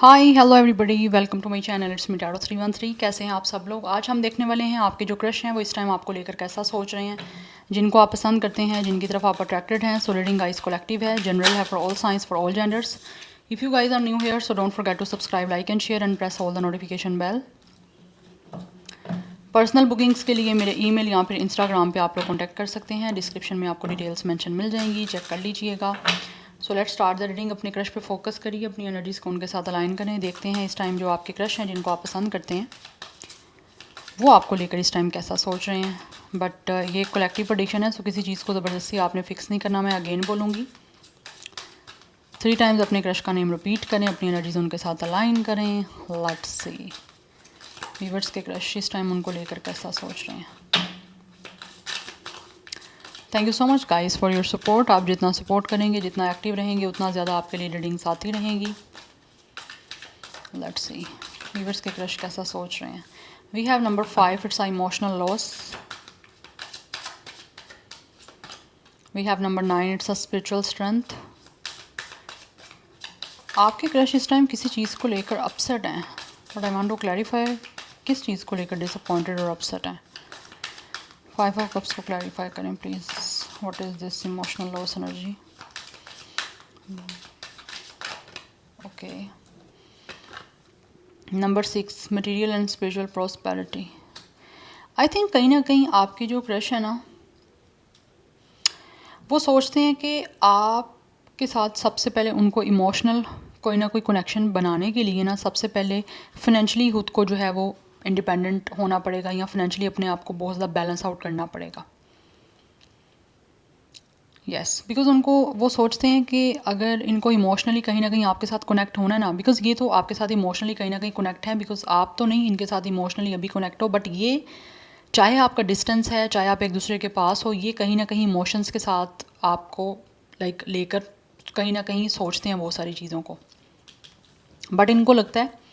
Hi hello everybody, welcome to my channel. It's me Taro 313। कैसे हैं आप सब लोग। आज हम देखने वाले हैं आपके जो क्रश हैं वो इस टाइम आपको लेकर कैसा सोच रहे हैं, जिनको आप पसंद करते हैं, जिनकी तरफ आप अट्रैक्टेड हैं। सो रीडिंग गाइस कलेक्टिव है, जनरल है for all science, for all genders. If you guys are new here so don't forget to subscribe, like and share and press all the notification bell. Personal bookings के लिए मेरे email या फिर Instagram पे आप लोग contact कर सकते हैं। डिस्क्रिप्शन में आपको डिटेल्स मेंशन मिल जाएंगी, चेक कर लीजिएगा। So let's start the reading. अपने क्रश पे फोकस करिए, अपनी एनर्जीज़ को उनके साथ अलाइन करें। देखते हैं इस टाइम जो आपके क्रश हैं, जिनको आप पसंद करते हैं, वो आपको लेकर इस टाइम कैसा सोच रहे हैं। बट ये कलेक्टिव प्रेडिक्शन है, सो किसी चीज़ को ज़बरदस्ती आपने फिक्स नहीं करना। मैं अगेन बोलूँगी 3 टाइम्स अपने क्रश का नेम रिपीट करें, अपनी एनर्जीज़ उनके साथ अलाइन करें। लेट्स सी व्यूअर्स के क्रश इस टाइम उनको लेकर कैसा सोच रहे हैं। Thank you so much guys for your support. आप जितना सपोर्ट करेंगे, जितना एक्टिव रहेंगे, उतना ज़्यादा आपके लिए रीडिंग्स आती रहेंगी। लेट्स सी व्यूअर्स के क्रश कैसा सोच रहे हैं। We have number 5, it's emotional loss. We have number 9, it's a spiritual strength. आपके क्रश इस टाइम किसी चीज़ को लेकर अपसेट हैं, but I want to clarify किस चीज़ को लेकर डिसअपॉइंटेड और अपसेट हैं। 5 ऑफ कप्स को क्लैरिफाई करें please. What is this emotional loss energy. Okay, number 6, material and spiritual prosperity. I think कहीं ना कहीं आपके जो क्रश है ना, वो सोचते हैं कि आपके साथ सबसे पहले उनको इमोशनल कोई ना कोई कनेक्शन बनाने के लिए ना, सबसे पहले फिनेंशली खुद को जो है वो इंडिपेंडेंट होना पड़ेगा, या फिनेंशली अपने आप को बहुत ज़्यादा बैलेंस आउट करना पड़ेगा। यस, बिकॉज उनको वो सोचते हैं कि अगर इनको इमोशनली कहीं ना कहीं आपके साथ कनेक्ट होना है ना, बिकॉज ये तो आपके साथ इमोशनली कहीं ना कहीं कनेक्ट है, बिकॉज आप तो नहीं इनके साथ इमोशनली अभी कनेक्ट हो, बट ये चाहे आपका डिस्टेंस है, चाहे आप एक दूसरे के पास हो, ये कहीं ना कहीं इमोशंस के साथ आपको लेकर कहीं ना कहीं सोचते हैं वो सारी चीज़ों को। बट इनको लगता है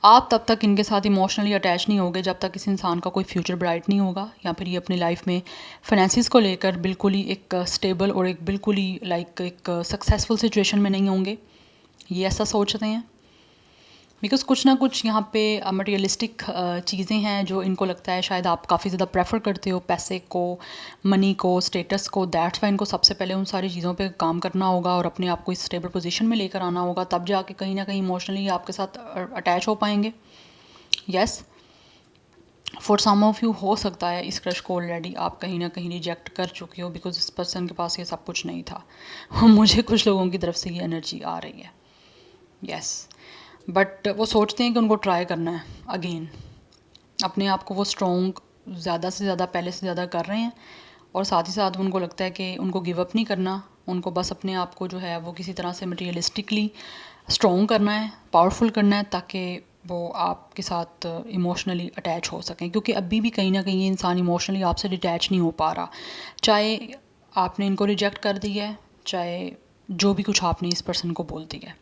आप तब तक इनके साथ इमोशनली अटैच नहीं होगे जब तक इस इंसान का कोई फ्यूचर ब्राइट नहीं होगा, या फिर ये अपनी लाइफ में फाइनेंसिस को लेकर बिल्कुल ही एक स्टेबल और एक बिल्कुल ही एक सक्सेसफुल सिचुएशन में नहीं होंगे। ये ऐसा सोचते हैं बिकॉज़ कुछ ना कुछ यहाँ पे मटेरियलिस्टिक चीज़ें हैं जो इनको लगता है शायद आप काफ़ी ज़्यादा प्रेफर करते हो, पैसे को, मनी को, स्टेटस को। दैट्स वाई इनको सबसे पहले उन सारी चीज़ों पे काम करना होगा और अपने आप को इस स्टेबल पोजीशन में लेकर आना होगा, तब जाके कहीं ना कहीं इमोशनली आपके साथ अटैच हो पाएंगे। Yes, for some of you हो सकता है इस क्रश को ऑलरेडी आप कहीं ना कहीं रिजेक्ट कर चुके हो, बिकॉज इस पर्सन के पास ये सब कुछ नहीं था। मुझे कुछ लोगों की तरफ से ये एनर्जी आ रही है। यस, बट वो सोचते हैं कि उनको ट्राई करना है अगेन, अपने आप को वो स्ट्रॉन्ग ज़्यादा से ज़्यादा पहले से ज़्यादा कर रहे हैं, और साथ ही साथ उनको लगता है कि उनको गिव अप नहीं करना, उनको बस अपने आप को जो है वो किसी तरह से मटेरियलिस्टिकली स्ट्रॉन्ग करना है, पावरफुल करना है, ताकि वो आपके साथ इमोशनली अटैच हो सकें। क्योंकि अभी भी कहीं ना कहीं ये इंसान इमोशनली आपसे डिटैच नहीं हो पा रहा, चाहे आपने इनको रिजेक्ट कर दिया है, चाहे जो भी कुछ आपने इस पर्सन को बोल दिया है।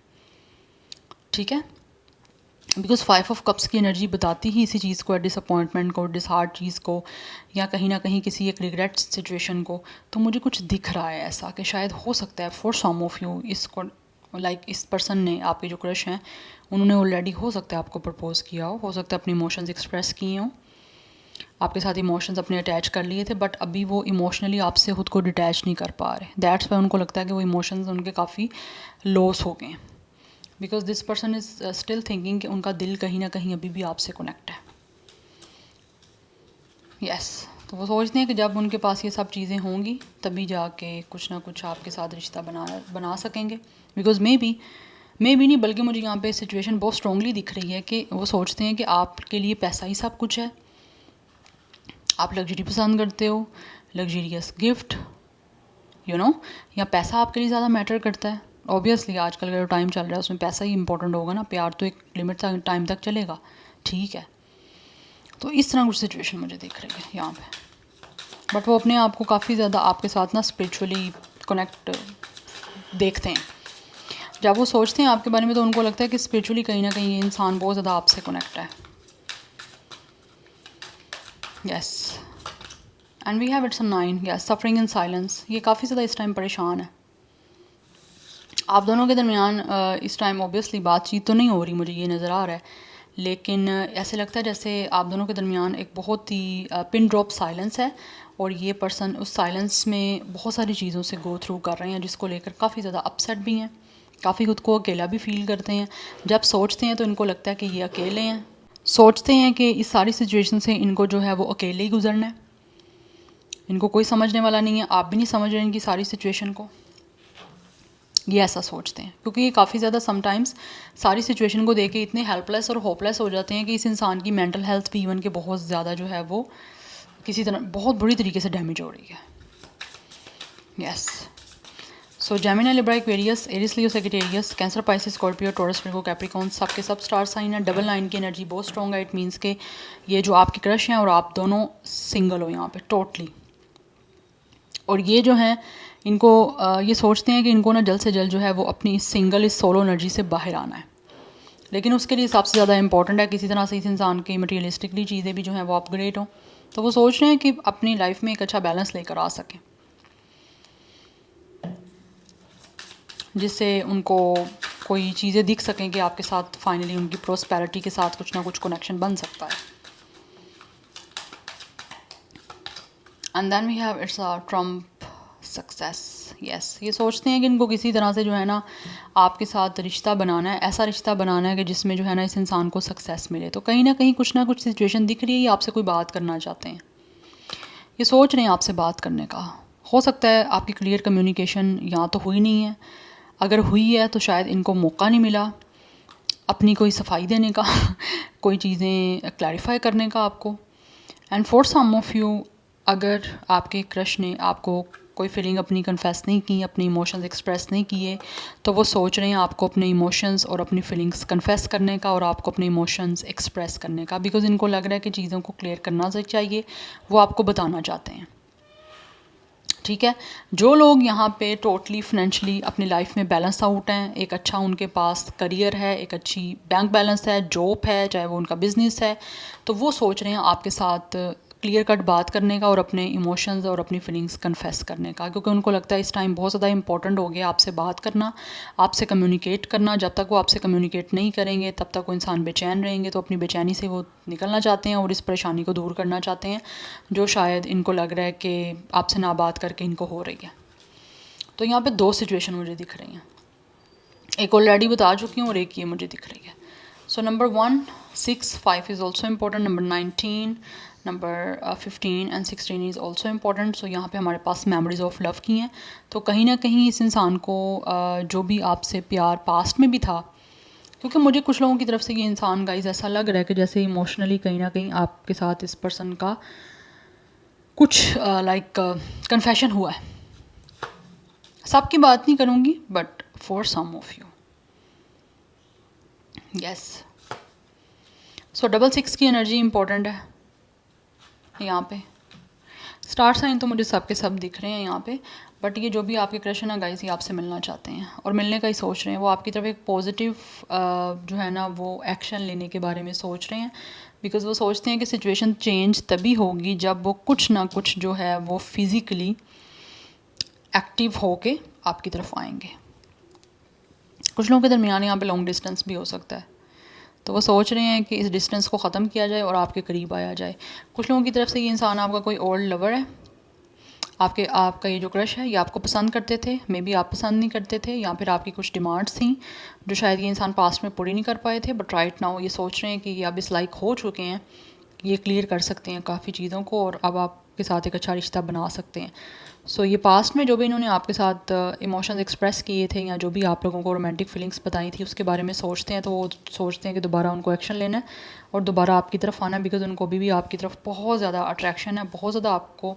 ठीक है, बिकॉज 5 ऑफ कप्स की एनर्जी बताती ही इसी चीज़ को, डिसअपॉइंटमेंट को, डिसहार्ट चीज़ को, या कहीं ना कहीं किसी एक रिग्रेट सिचुएशन को। तो मुझे कुछ दिख रहा है ऐसा कि शायद हो सकता है फॉर सम ऑफ यू इसको इस पर्सन ने, आपके जो क्रश हैं, उन्होंने ऑलरेडी हो सकता है आपको प्रपोज किया हो सकता है अपने इमोशंस एक्सप्रेस किए हों, आपके साथ इमोशंस अपने अटैच कर लिए थे, बट अभी वो इमोशनली आपसे खुद को डिटैच नहीं कर पा रहे। दैट्स वाई उनको लगता है कि वो इमोशंस उनके काफ़ी लॉस हो गए, because this person is still thinking कि उनका दिल कहीं ना कहीं अभी भी आपसे कनेक्ट है। यस, तो वो सोचते हैं कि जब उनके पास ये सब चीज़ें होंगी तभी जाके कुछ ना कुछ आपके साथ रिश्ता बना सकेंगे। बिकॉज मे बी नहीं, बल्कि मुझे यहाँ पे सिचुएशन बहुत स्ट्रांगली दिख रही है कि वो सोचते हैं कि आपके लिए पैसा ही सब कुछ है, आप लग्जरी पसंद करते हो, लग्जरियस गिफ्ट, या पैसा आपके लिए ज़्यादा मैटर करता है। ऑब्वियसली आजकल का जो टाइम चल रहा है उसमें पैसा ही इंपॉर्टेंट होगा ना, प्यार तो एक लिमिट टाइम तक चलेगा, ठीक है। तो इस तरह कुछ सिचुएशन मुझे दिख रही है यहाँ पे, बट वो अपने आप को काफ़ी ज़्यादा आपके साथ ना स्पिरिचुअली कनेक्ट देखते हैं। जब वो सोचते हैं आपके बारे में तो उनको लगता है कि स्पिरिचुअली कहीं ना कहीं ये इंसान बहुत ज़्यादा आपसे कनेक्ट है। Yes, and we have it's a 9, yes, suffering in silence. ये काफ़ी ज़्यादा इस टाइम परेशान है, आप दोनों के दरमियान इस टाइम ऑब्वियसली बातचीत तो नहीं हो रही, मुझे ये नज़र आ रहा है, लेकिन ऐसे लगता है जैसे आप दोनों के दरमियान एक बहुत ही पिन ड्रॉप साइलेंस है और ये पर्सन उस साइलेंस में बहुत सारी चीज़ों से गो थ्रू कर रहे हैं, जिसको लेकर काफ़ी ज़्यादा अपसेट भी हैं, काफ़ी खुद को अकेला भी फील करते हैं। जब सोचते हैं तो इनको लगता है कि ये अकेले हैं, सोचते हैं कि इस सारी सिचुएशन से इनको जो है वो अकेले ही गुजरना है, इनको कोई समझने वाला नहीं है, आप भी नहीं समझ रहे इनकी सारी सिचुएशन को, ये ऐसा सोचते हैं। क्योंकि ये काफ़ी ज़्यादा समटाइम्स सारी सिचुएशन को देख के इतने हेल्पलेस और होपलेस हो जाते हैं कि इस इंसान की मेंटल हेल्थ भी इवन के बहुत ज़्यादा जो है वो किसी तरह बहुत बुरी तरीके से डैमेज हो रही है। Yes, so Gemini, Libra, Aquarius, Aries, Leo, Sagittarius, Cancer, Pisces, Scorpio, Taurus, Virgo, Capricorn, सबके सब स्टार साइन है। डबल 9 की एनर्जी बहुत स्ट्रॉन्ग है। इट मीन्स के ये जो आपकी क्रश हैं और आप दोनों सिंगल हो यहाँ पे टोटली, और ये जो हैं इनको ये सोचते हैं कि इनको ना जल्द से जल्द जो है वो अपनी इस सिंगल इस सोलो एनर्जी से बाहर आना है, लेकिन उसके लिए सबसे ज़्यादा इंपॉर्टेंट है किसी तरह से इस इंसान की मटीरियलिस्टिकली चीज़ें भी जो हैं वो अपग्रेड हों। तो वो सोच रहे हैं कि अपनी लाइफ में एक अच्छा बैलेंस लेकर आ सकें, जिससे उनको कोई चीज़ें दिख सकें कि आपके साथ फाइनली उनकी प्रोस्पेरिटी के साथ कुछ ना कुछ कनेक्शन बन सकता है। And then we have it's a trump success. Yes, ये सोचते हैं कि इनको किसी तरह से जो है ना आपके साथ रिश्ता बनाना है, ऐसा रिश्ता बनाना है कि जिसमें जो है ना इस इंसान को सक्सेस मिले। तो कहीं ना कुछ सिचुएशन दिख रही है, ये आपसे कोई बात करना चाहते हैं, ये सोच रहे हैं आपसे बात करने का। हो सकता है आपकी क्लियर कम्युनिकेशन यहाँ तो हुई नहीं है, अगर हुई है तो शायद इनको मौका नहीं मिला अपनी कोई सफाई देने का कोई चीज़ें क्लैरिफाई करने का आपको। And for some of you, अगर आपके क्रश ने आपको कोई फीलिंग अपनी कन्फेस नहीं की, अपने इमोशंस एक्सप्रेस नहीं किए, तो वो सोच रहे हैं आपको अपने इमोशंस और अपनी फीलिंग्स कन्फेस करने का और आपको अपने इमोशंस एक्सप्रेस करने का, बिकॉज इनको लग रहा है कि चीज़ों को क्लियर करना चाहिए, वो आपको बताना चाहते हैं। ठीक है, जो लोग यहाँ पे टोटली फाइनेंशियली अपनी लाइफ में बैलेंस आउट हैं, एक अच्छा उनके पास करियर है, एक अच्छी बैंक बैलेंस है, जॉब है, चाहे वो उनका बिजनेस है, तो वो सोच रहे हैं आपके साथ क्लियर कट बात करने का और अपने इमोशंस और अपनी फीलिंग्स कन्फेस करने का, क्योंकि उनको लगता है इस टाइम बहुत ज़्यादा इंपॉर्टेंट हो गया आपसे बात करना, आपसे कम्युनिकेट करना। जब तक वो आपसे कम्युनिकेट नहीं करेंगे तब तक वो इंसान बेचैन रहेंगे, तो अपनी बेचैनी से वो निकलना चाहते हैं और इस परेशानी को दूर करना चाहते हैं जो शायद इनको लग रहा है कि आपसे ना बात करके इनको हो रही है। तो यहाँ पे दो सिचुएशन मुझे दिख रही हैं, एक ऑलरेडी बता चुकी हूँ और एक ये मुझे दिख रही है। So number 1, 6, 5 is also important, number 19, number 15 and 16 is also important. So यहाँ पे हमारे पास मेमोरीज ऑफ लव की हैं, तो कहीं ना कहीं इस इंसान को जो भी आपसे प्यार पास्ट में भी था, क्योंकि मुझे कुछ लोगों की तरफ से ये इंसान गाइस ऐसा लग रहा है कि जैसे इमोशनली कहीं ना कहीं आपके साथ इस पर्सन का कुछ लाइक कन्फेशन हुआ है। सबकी बात नहीं करूँगी but for some of you, yes. So double 6 की एनर्जी इंपॉर्टेंट है यहाँ पे। स्टार साइन तो मुझे सब के सब दिख रहे हैं यहाँ पे, बट ये जो भी आपके क्रश है ना गाइस, ये आपसे मिलना चाहते हैं और मिलने का ही सोच रहे हैं। वो आपकी तरफ एक पॉजिटिव जो है ना वो एक्शन लेने के बारे में सोच रहे हैं, बिकॉज वो सोचते हैं कि सिचुएशन चेंज तभी होगी जब वो कुछ ना कुछ जो है वो फिज़िकली एक्टिव होके आपकी तरफ आएंगे। कुछ लोगों के दरमियान यहाँ पे लॉन्ग डिस्टेंस भी हो सकता है, तो वो सोच रहे हैं कि इस डिस्टेंस को ख़त्म किया जाए और आपके करीब आया जाए। कुछ लोगों की तरफ से ये इंसान आपका कोई ओल्ड लवर है, आपका ये जो क्रश है ये आपको पसंद करते थे, मे बी आप पसंद नहीं करते थे, या फिर आपकी कुछ डिमांड्स थी जो शायद ये इंसान पास्ट में पूरी नहीं कर पाए थे, बट राइट नाउ ये सोच रहे हैं कि ये अब इस लाइक हो चुके हैं, ये क्लियर कर सकते हैं काफ़ी चीज़ों को और अब आपके साथ एक अच्छा रिश्ता बना सकते हैं। सो ये पास्ट में जो भी इन्होंने आपके साथ इमोशंस एक्सप्रेस किए थे या जो भी आप लोगों को रोमांटिक फीलिंग्स बताई थी उसके बारे में सोचते हैं, तो वो सोचते हैं कि दोबारा उनको एक्शन लेना है और दोबारा आपकी तरफ आना है, बिकॉज उनको अभी भी आपकी तरफ बहुत ज़्यादा अट्रैक्शन है, बहुत ज़्यादा आपको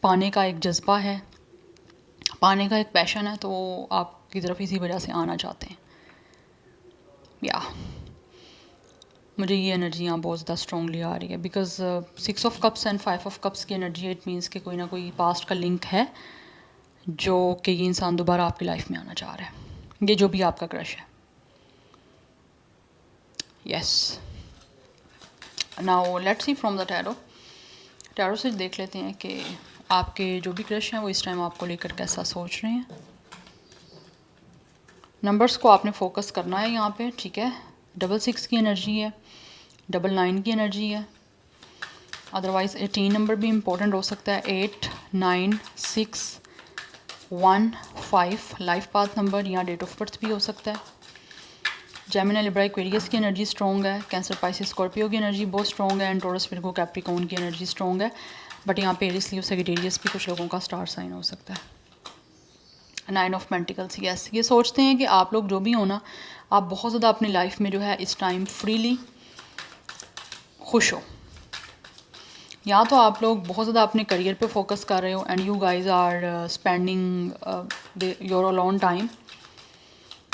पाने का एक जज्बा है, पाने का एक पैशन है, तो वो आपकी तरफ इसी वजह से आना चाहते हैं। या मुझे ये एनर्जी यहाँ बहुत ज़्यादा स्ट्रॉन्गली आ रही है, because 6 of cups and 5 of cups की एनर्जी, इट मीन्स कि कोई ना कोई पास्ट का लिंक है जो कि ये इंसान दोबारा आपकी लाइफ में आना चाह रहा है, ये जो भी आपका क्रश है। Yes, now let's see from the tarot से देख लेते हैं कि आपके जो भी क्रश हैं वो इस टाइम आपको लेकर कैसा सोच रहे हैं। नंबर्स को आपने फोकस करना है यहाँ पे, ठीक है। 66 की एनर्जी है, 99 की एनर्जी है, अदरवाइज़ 18 नंबर भी इम्पोर्टेंट हो सकता है। 8, 9, 6, 1, 5 लाइफ पाथ नंबर या डेट ऑफ बर्थ भी हो सकता है। जेमिनी लिब्रा एक्वेरियस की एनर्जी स्ट्रॉन्ग है, कैंसर पाइसिस स्कॉर्पियो की एनर्जी बहुत स्ट्रॉन्ग है, एंड टॉरस विर्गो कैप्रिकॉर्न की एनर्जी स्ट्रॉन्ग है। बट यहाँ पे एरिस लीव सेजिटेरियस भी कुछ लोगों का स्टार साइन हो सकता है। 9 ऑफ पेंटिकल्स, यस, ये सोचते हैं कि आप लोग जो भी हो ना, आप बहुत ज़्यादा अपनी लाइफ में जो है इस टाइम फ्रीली खुश हो। या तो आप लोग बहुत ज़्यादा अपने करियर पे फोकस कर रहे हो and you guys are spending your alone time.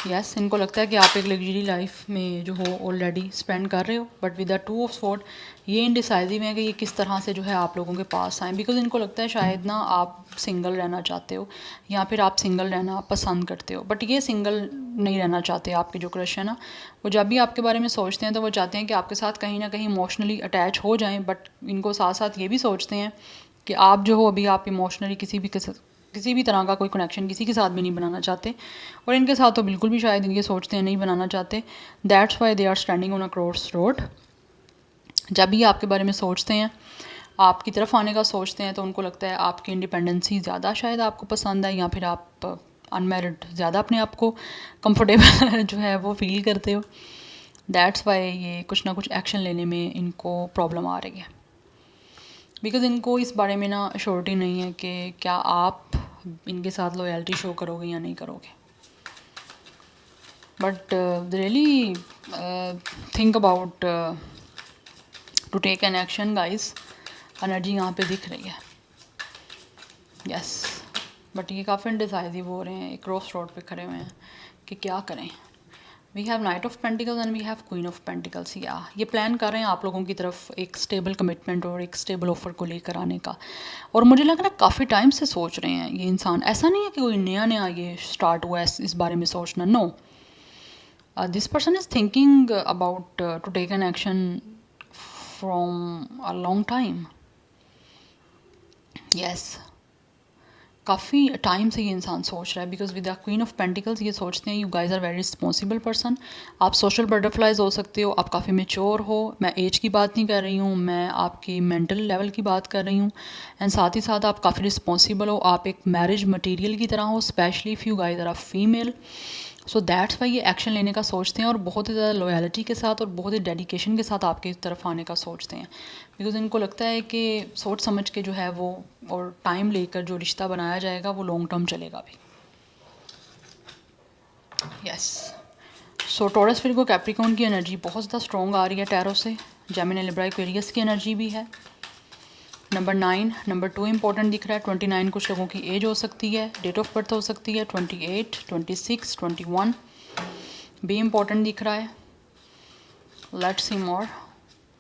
Yes, इनको लगता है कि आप एक लग्जरी लाइफ में जो हो ऑलरेडी स्पेंड कर रहे हो, but with the 2 of sword ये इनडिसाइजिव है कि ये किस तरह से जो है आप लोगों के पास आए, बिकॉज इनको लगता है शायद ना आप सिंगल रहना चाहते हो या फिर आप सिंगल रहना पसंद करते हो, बट ये सिंगल नहीं रहना चाहते। आपके जो क्रश है ना, वो जब भी आपके बारे में सोचते हैं तो वो चाहते हैं कि आपके साथ कहीं ना कहीं इमोशनली अटैच हो जाएं, बट इनको साथ साथ ये भी सोचते हैं कि आप जो हो अभी आप इमोशनली किसी भी तरह का कोई कनेक्शन किसी के साथ भी नहीं बनाना चाहते, और इनके साथ तो बिल्कुल भी शायद इनके सोचते हैं नहीं बनाना चाहते। That's why they are standing on a cross road. जब भी आपके बारे में सोचते हैं, आपकी तरफ आने का सोचते हैं, तो उनको लगता है आपकी इंडिपेंडेंसी ज़्यादा शायद आपको पसंद है, या फिर आप अनमेरिड ज़्यादा अपने आप को कंफर्टेबल जो है वो फील करते हो। दैट्स वाई ये कुछ ना कुछ एक्शन लेने में इनको प्रॉब्लम आ रही है, बिकॉज़ इनको इस बारे में ना अश्योरिटी नहीं है कि क्या आप इनके साथ लॉयल्टी शो करोगे या नहीं करोगे। But really think about to take an action guys. Energy यहाँ पे दिख रही है, यस, बट ये काफ़ी इनडिसाइसिव हो रहे हैं, एक क्रॉस रोड पे खड़े हुए हैं कि क्या करें। We have knight of pentacles and we have queen of pentacles. या ये प्लान कर रहे हैं आप लोगों की तरफ एक स्टेबल कमिटमेंट और एक स्टेबल ऑफर को लेकर आने का, और मुझे लग रहा है काफ़ी टाइम से सोच रहे हैं ये इंसान। ऐसा नहीं है कि कोई नया नया ये स्टार्ट हुआ है इस बारे में सोचना, no, this person is thinking about to take an action from a long time. Yes, काफ़ी टाइम से ये इंसान सोच रहा है, because with the queen of pentacles ये सोचते हैं you guys are very responsible person. आप सोशल बटरफ्लाइज हो सकते हो, आप काफ़ी मेच्योर हो। मैं एज की बात नहीं कर रही हूँ, मैं आपकी मेंटल लेवल की बात कर रही हूँ, एंड साथ ही साथ आप काफ़ी रिस्पॉन्सिबल हो, आप एक मैरिज मटेरियल की तरह हो, specially if you guys are a female. So that's why ये एक्शन लेने का सोचते हैं, और बहुत ही ज़्यादा लॉयल्टी के साथ और बहुत ही डेडिकेशन के साथ आपकी तरफ आने का सोचते हैं, बिकॉज इनको लगता है कि सोच समझ के जो है वो और टाइम लेकर जो रिश्ता बनाया जाएगा वो लॉन्ग टर्म चलेगा भी। यस, सो टॉरस विर्गो कैप्रिकॉर्न की एनर्जी बहुत ज़्यादा स्ट्रॉन्ग आ रही है टैरो से। जेमिनी लिब्रा एक्वेरियस की एनर्जी भी है। नंबर 9, नंबर 2 इंपॉर्टेंट दिख रहा है। 29 कुछ लोगों की एज हो सकती है, डेट ऑफ बर्थ हो सकती है। 28, 26, 21 भी इंपॉर्टेंट दिख रहा है। लेट्स सी मोर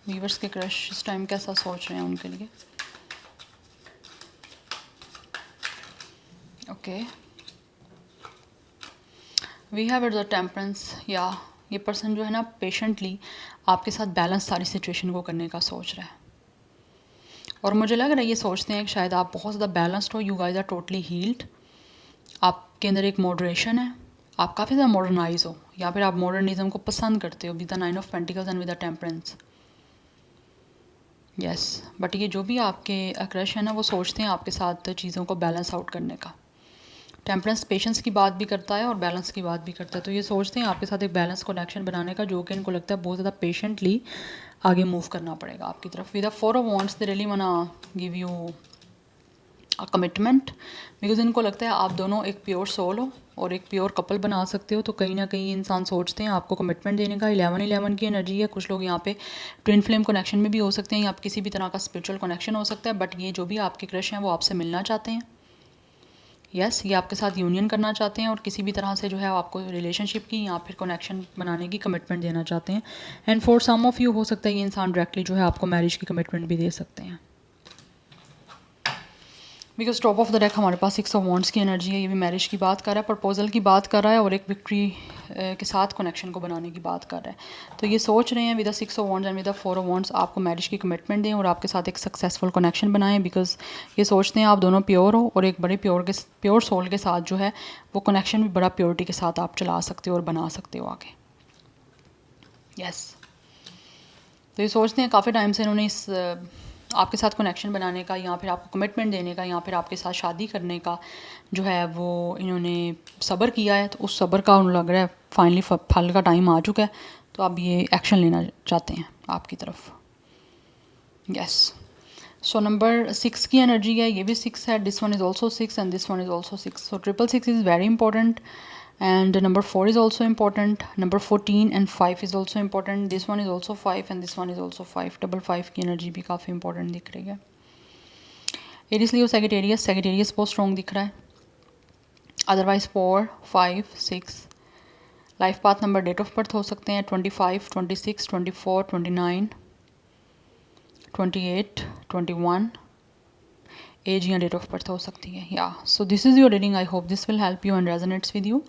वीवर्स के क्रश इस टाइम कैसा सोच रहे हैं उनके लिए। Okay, we have it the temperance. या ये पर्सन जो है ना पेशेंटली आपके साथ बैलेंस सारी सिचुएशन को करने का सोच रहा है, और मुझे लग रहा है ये सोचते हैं कि शायद आप बहुत ज़्यादा बैलेंस्ड हो, you guys are totally healed, आपके अंदर एक मॉडरेशन है, आप काफ़ी ज़्यादा मॉडर्नाइज हो, या फिर आप मॉडर्निज्म को पसंद करते हो with the 9 of pentacles and with the temperance. Yes, but ये जो भी आपके क्रश है ना वो सोचते हैं आपके साथ चीज़ों को बैलेंस आउट करने का। टेम्परेंस पेशेंस की बात भी करता है और बैलेंस की बात भी करता है, तो ये सोचते हैं आपके साथ एक बैलेंस कनेक्शन बनाने का, जो कि इनको लगता है बहुत ज़्यादा पेशेंटली आगे मूव करना पड़ेगा आपकी तरफ। With the 4 of wands they really वांना give you a commitment, because इनको लगता है आप दोनों एक प्योर सोल हो और एक प्योर कपल बना सकते हो, तो कहीं ना कहीं इंसान सोचते हैं आपको कमिटमेंट देने का। 11-11 की एनर्जी है, कुछ लोग यहाँ पे ट्विन फ्लेम कनेक्शन में भी हो सकते हैं, या आप किसी भी तरह का स्पिरिचुअल कनेक्शन हो सकता है, बट ये जो भी आपके क्रश हैं वो आपसे मिलना चाहते हैं। यस, ये आपके साथ यूनियन करना चाहते हैं और किसी भी तरह से जो है आपको रिलेशनशिप की या फिर कनेक्शन बनाने की कमिटमेंट देना चाहते हैं। And for some of you हो सकता है ये इंसान डायरेक्टली जो है आपको मैरिज की कमिटमेंट भी दे सकते हैं। Because top of the deck हमारे पास 6 ऑफ वॉन्ड्स की एनर्जी है, ये भी मैरिज की बात कर रहा है, प्रपोजल की बात कर रहा है और एक विक्ट्री के साथ कनेक्शन को बनाने की बात कर रहा है। तो ये सोच रहे हैं with the 6 of wands and with the 4 of wands आपको मैरिज की कमिटमेंट दें और आपके साथ एक सक्सेसफुल कनेक्शन बनाएं, बिकॉज ये सोचते हैं आप दोनों प्योर हो और एक बड़े प्योर सोल के साथ जो है वो कनेक्शन भी बड़ा प्योरिटी के साथ आप चला सकते हो और बना सकते हो आगे। यस, तो ये सोचते हैं काफ़ी टाइम से इन्होंने इस आपके साथ कनेक्शन बनाने का या फिर आपको कमिटमेंट देने का या फिर आपके साथ शादी करने का जो है वो इन्होंने सब्र किया है, तो उस सब्र का उन्हें लग रहा है फाइनली फल का टाइम आ चुका है, तो अब ये एक्शन लेना चाहते हैं आपकी तरफ। यस, सो नंबर 6 की एनर्जी है, ये भी 6 है, this one is also 6 and this one is also 6, so 666 is very important and number 4 is also important, number 14 and 5 is also important, this one is also 5 and this one is also 5, double 5 की energy भी काफ़ी important दिख रही है। Aries Leo Sagittarius बहुत strong दिख रहा है, otherwise 4 5 6 life path number date of birth हो सकते हैं 25 26 24 29 28 21 एज या डेट ऑफ बर्थ हो सकती है। Yeah so this is your reading, I hope this will help you and resonates with you.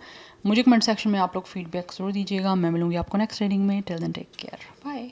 मुझे कमेंट सेक्शन में आप लोग फीडबैक जरूर दीजिएगा, मैं मिलूंगी आपको नेक्स्ट रीडिंग में। Till then take care, bye.